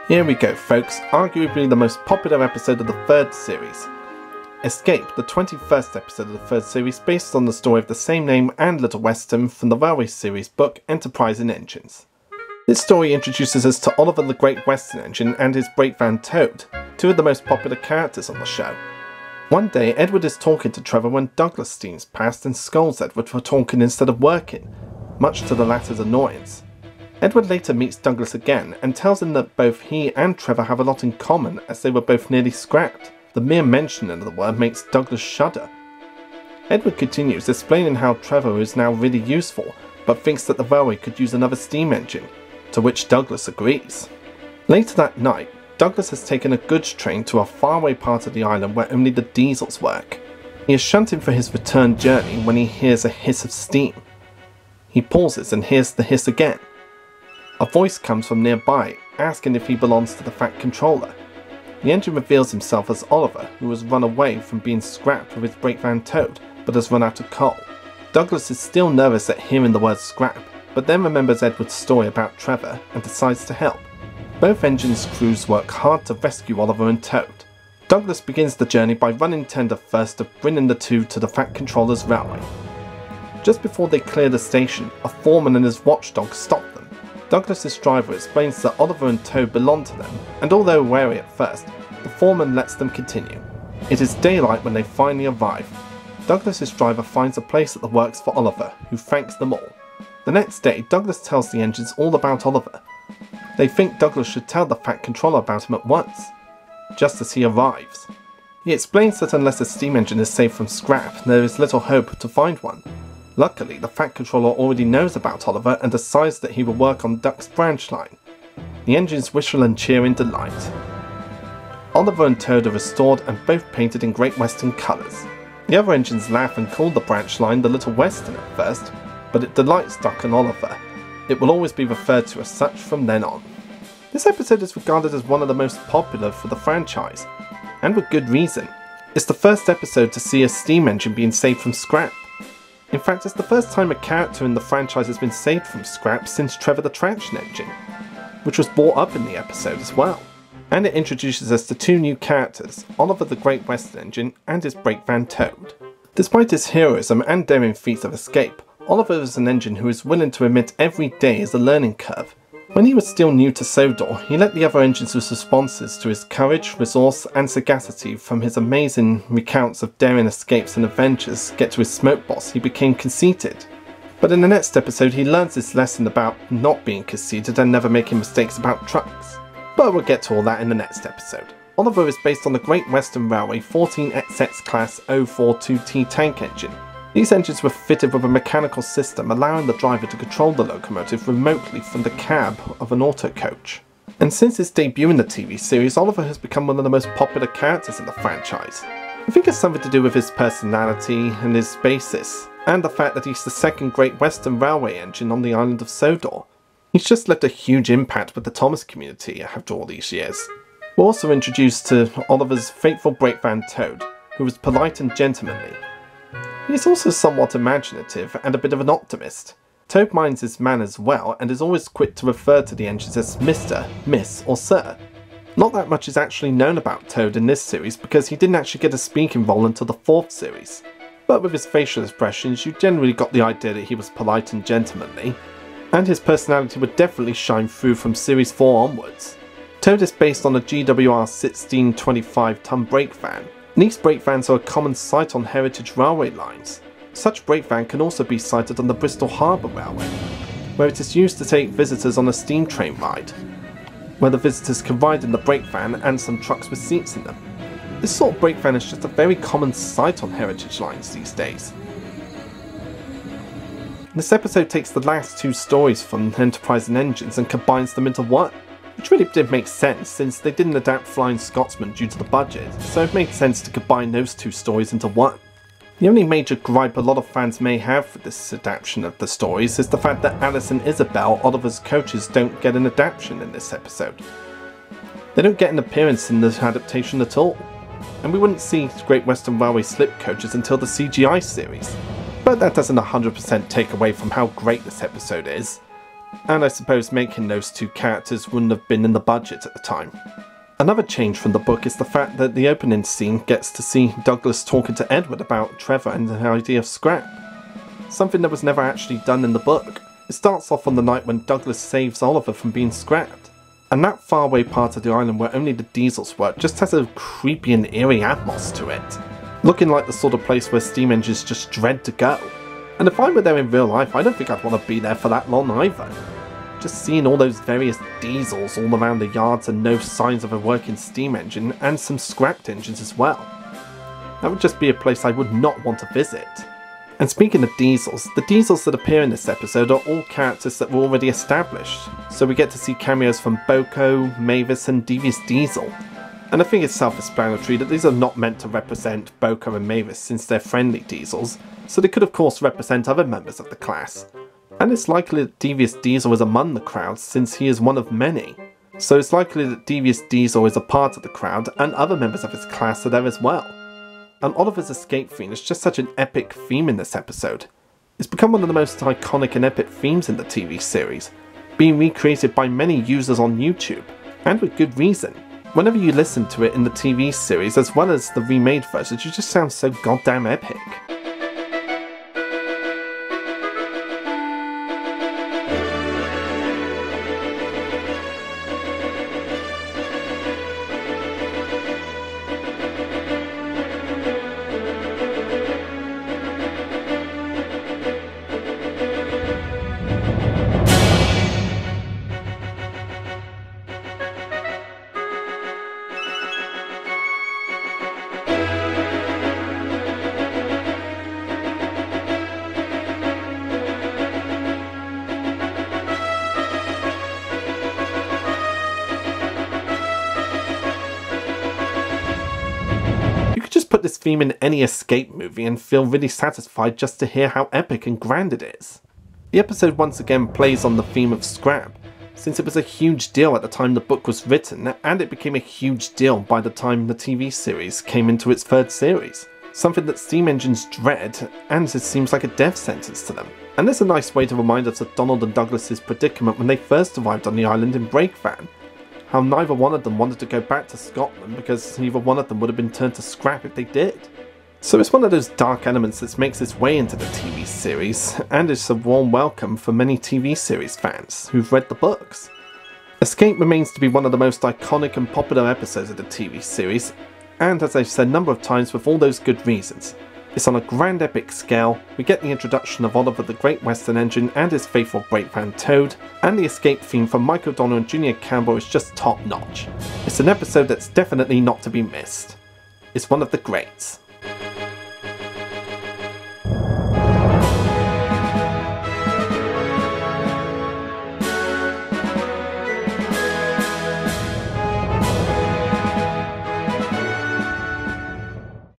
Here we go folks, arguably the most popular episode of the third series. Escape, the 21st episode of the third series based on the story of the same name and Little Western from the Railway series book Enterprise in Engines. This story introduces us to Oliver the Great Western Engine and his brakevan Toad, two of the most popular characters on the show. One day Edward is talking to Trevor when Douglas steams past and scolds Edward for talking instead of working, much to the latter's annoyance. Edward later meets Douglas again and tells him that both he and Trevor have a lot in common as they were both nearly scrapped. The mere mention of the word makes Douglas shudder. Edward continues explaining how Trevor is now really useful, but thinks that the railway could use another steam engine, to which Douglas agrees. Later that night, Douglas has taken a goods train to a faraway part of the island where only the diesels work. He is shunting for his return journey when he hears a hiss of steam. He pauses and hears the hiss again. A voice comes from nearby, asking if he belongs to the Fat Controller. The engine reveals himself as Oliver, who has run away from being scrapped with his brakevan Toad, but has run out of coal. Douglas is still nervous at hearing the word scrap, but then remembers Edward's story about Trevor and decides to help. Both engines' crews work hard to rescue Oliver and Toad. Douglas begins the journey by running tender first of bringing the two to the Fat Controller's railway. Just before they clear the station, a foreman and his watchdog stop them. Douglas's driver explains that Oliver and Toad belong to them, and although wary at first, the foreman lets them continue. It is daylight when they finally arrive. Douglas's driver finds a place at the works for Oliver, who thanks them all. The next day, Douglas tells the engines all about Oliver. They think Douglas should tell the Fat Controller about him at once, just as he arrives. He explains that unless a steam engine is saved from scrap, there is little hope to find one. Luckily, the Fat Controller already knows about Oliver and decides that he will work on Duck's branch line. The engines whistle and cheer in delight. Oliver and Toad are restored and both painted in Great Western colours. The other engines laugh and call the branch line the Little Western at first, but it delights Duck and Oliver. It will always be referred to as such from then on. This episode is regarded as one of the most popular for the franchise, and with good reason. It's the first episode to see a steam engine being saved from scrap. In fact, it's the first time a character in the franchise has been saved from scrap since Trevor the Traction Engine, which was brought up in the episode as well. And it introduces us to two new characters, Oliver the Great Western Engine and his brakevan Toad. Despite his heroism and daring feats of escape, Oliver is an engine who is willing to admit every day is a learning curve. When he was still new to Sodor, he let the other engines' responses to his courage, resource and sagacity from his amazing recounts of daring escapes and adventures get to his smoke boss. He became conceited. But in the next episode he learns this lesson about not being conceited and never making mistakes about trucks. But we'll get to all that in the next episode. Oliver is based on the Great Western Railway 14XX class 042T tank engine. These engines were fitted with a mechanical system allowing the driver to control the locomotive remotely from the cab of an auto coach. And since his debut in the TV series, Oliver has become one of the most popular characters in the franchise. I think it's something to do with his personality and his basis, and the fact that he's the second Great Western Railway engine on the island of Sodor. He's just left a huge impact with the Thomas community after all these years. We're also introduced to Oliver's faithful brakevan Toad, who is polite and gentlemanly. He is also somewhat imaginative and a bit of an optimist. Toad minds his manners well and is always quick to refer to the engines as Mr., Miss or Sir. Not that much is actually known about Toad in this series because he didn't actually get a speaking role until the 4th series. But with his facial expressions you generally got the idea that he was polite and gentlemanly, and his personality would definitely shine through from series 4 onwards. Toad is based on a GWR 1625-ton brakevan. These brakevans are a common sight on heritage railway lines. Such brakevan can also be sighted on the Bristol Harbour Railway, where it is used to take visitors on a steam train ride, where the visitors can ride in the brakevan and some trucks with seats in them. This sort of brakevan is just a very common sight on heritage lines these days. This episode takes the last two stories from Enterprise and Engines and combines them into one. Which really did make sense since they didn't adapt Flying Scotsman due to the budget, so it made sense to combine those two stories into one. The only major gripe a lot of fans may have for this adaptation of the stories is the fact that Alice and Isabel, Oliver's coaches, don't get an adaptation in this episode. They don't get an appearance in the adaptation at all, and we wouldn't see Great Western Railway slip coaches until the CGI series. But that doesn't 100% take away from how great this episode is. and I suppose making those two characters wouldn't have been in the budget at the time. Another change from the book is the fact that the opening scene gets to see Douglas talking to Edward about Trevor and the idea of scrap. Something that was never actually done in the book. It starts off on the night when Douglas saves Oliver from being scrapped. And that faraway part of the island where only the diesels work just has a creepy and eerie atmosphere to it. Looking like the sort of place where steam engines just dread to go. And if I were there in real life, I don't think I'd want to be there for that long either. Just seeing all those various diesels all around the yards and no signs of a working steam engine, and some scrapped engines as well. That would just be a place I would not want to visit. And speaking of diesels, the diesels that appear in this episode are all characters that were already established, so we get to see cameos from Boko, Mavis and Devious Diesel. And I think it's self-explanatory that these are not meant to represent Boko and Mavis since they're friendly diesels, so they could of course represent other members of the class. And it's likely that Devious Diesel is among the crowd since he is one of many. So it's likely that Devious Diesel is a part of the crowd and other members of his class are there as well. And Oliver's escape theme is just such an epic theme in this episode. It's become one of the most iconic and epic themes in the TV series, being recreated by many users on YouTube, and with good reason. Whenever you listen to it in the TV series as well as the remade versions, it just sounds so goddamn epic. Put this theme in any escape movie and feel really satisfied just to hear how epic and grand it is. The episode once again plays on the theme of scrap, since it was a huge deal at the time the book was written, and it became a huge deal by the time the TV series came into its third series. Something that steam engines dread, and it seems like a death sentence to them. And there's a nice way to remind us of Donald and Douglas's predicament when they first arrived on the island in Breakvan. How neither one of them wanted to go back to Scotland because neither one of them would have been turned to scrap if they did. So it's one of those dark elements that makes its way into the TV series, and it's a warm welcome for many TV series fans who've read the books. Escape remains to be one of the most iconic and popular episodes of the TV series, and as I've said a number of times, with all those good reasons. It's on a grand epic scale. We get the introduction of Oliver the Great Western Engine and his faithful Breakvan Toad, and the escape theme from Mike O'Donnell and Junior Campbell is just top notch. It's an episode that's definitely not to be missed. It's one of the greats.